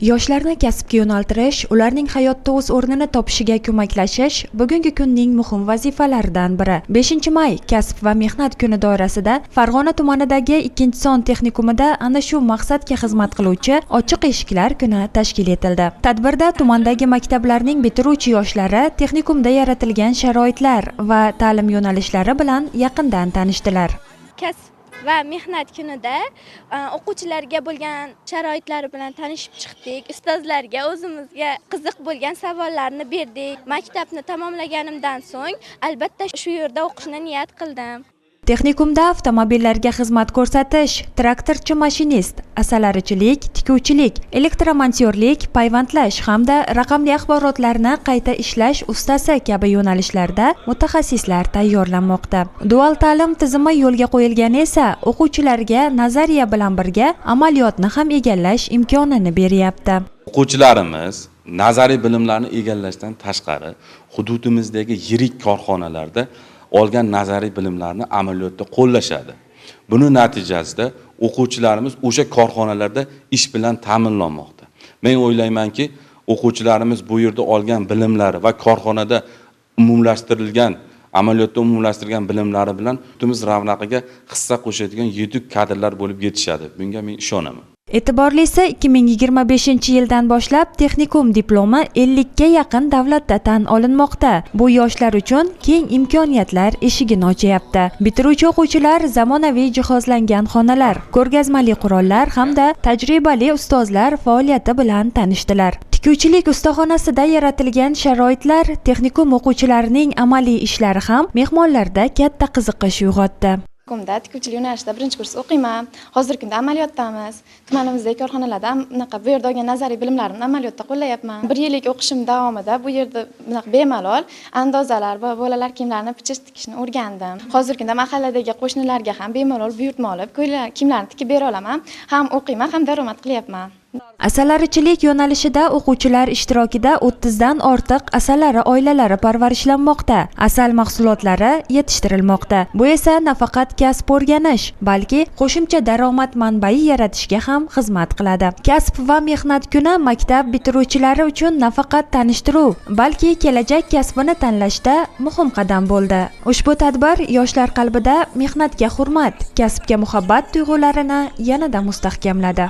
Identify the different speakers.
Speaker 1: Yoshlarni kasbga yo'naltirish, ularning hayotda o'z o'rnini topishiga ko'maklashish bugungi kunning muhim vazifalaridan biri. 5-may kasb va mehnat kuni doirasida Farg'ona tumanidagi 2-son texnikumida ana shu maqsadga xizmat qiluvchi ochiq eshiklar kuni tashkil etildi. Tadbirda tumandagi maktablarning bitiruvchi yoshlari texnikumda yaratilgan sharoitlar va ta'lim yo'nalishlari bilan yaqindan tanishdilar.
Speaker 2: Va mehnat kunida o'quvchilarga bo'lgan sharoitlari bilan tanishib chiqdik. Ustozlarga o'zimizga qiziq bo'lgan savollarni berdik. Maktabni tamomlaganimdan so'ng albatta shu yerda o'qishni niyat qildim.
Speaker 1: Texnikumda avtomobillarga xizmat ko'rsatish, traktorchi mashinist, asalarichilik, tikuvchilik, elektromontorlik, payvandlash hamda raqamli axborotlarni qayta ishlash ustasi kabi yo'nalishlarda mutaxassislar tayyorlanmoqda. Dual ta'lim tizimi yo'lga qo'yilgani esa o'quvchilarga nazariya bilan birga amaliyotni ham egallash imkonini beryapti.
Speaker 3: O'quvchilarimiz nazariy bilimlarni egallashdan tashqari hududimizdagi yirik korxonalarda olgan nazariy bilimlarni amaliyotda qo'llashadi. Buning natijasida o'quvchilarimiz o'sha korxonalarda ish bilan ta'minlanmoqda. Men o'ylaymanki, o'quvchilarimiz bu yerda olgan bilimlari va korxonada amaliyotda umumlashtirilgan bilimlari bilan yurtimiz ravnaqiga hissa qo'shadigan yetuk kadrlar bo'lib yetishadi. Bunga men ishonaman.
Speaker 1: E'tiborlisi 2025-yildan boshlab texnikum diplomi 50 ga yaqin davlatda tan olinmoqda. Bu yoshlar uchun keng imkoniyatlar eshigini ochyapti. Bitiruvchi o'quvchilar zamonaviy jihozlangan xonalar, ko'rgazmali qurollar hamda tajribali ustozlar faoliyati bilan tanishdilar. Tikuvchilik ustaxonasida yaratilgan sharoitlar texnikum o'quvchilarining amaliy ishlari ham mehmonlarda katta qiziqish uyg'otdi.
Speaker 4: Tikuvchilik yo'nalishida birinchi kurs o'qiyman. Hozirgi kunda amaliyotdamiz. Tumanimizdagi korxonalarda bu yerda olgan nazariy bilimlarimni amaliyotda qo'llayapman. 1 yillik o'qishim davomida bu yerda bemalol andozalar va bolalar kiyimlarini tikishni o'rgandim. Hozirgi kunda mahalladagi qo'shnilarga ham bemalol buyurtma olib, kiyimlarni tikib bera olaman. Ham o'qiyman, ham daromad qilyapman.
Speaker 1: Asalarichilik yo'nalishida o'quvchilar ishtirokida 30 dan ortiq asalari oilalari parvarishlanmoqda. Asal mahsulotlari yetishtirilmoqda. Bu esa nafaqat kasb o'rganish, balki qo'shimcha daromad manbai yaratishga ham xizmat qiladi. Kasb va mehnat kuni maktab bitiruvchilari uchun nafaqat tanishtiruv, balki kelajak kasbini tanlashda muhim qadam bo'ldi. Ushbu tadbir yoshlar qalbida mehnatga hurmat, kasbga muhabbat tuyg'ularini yanada mustahkamladi.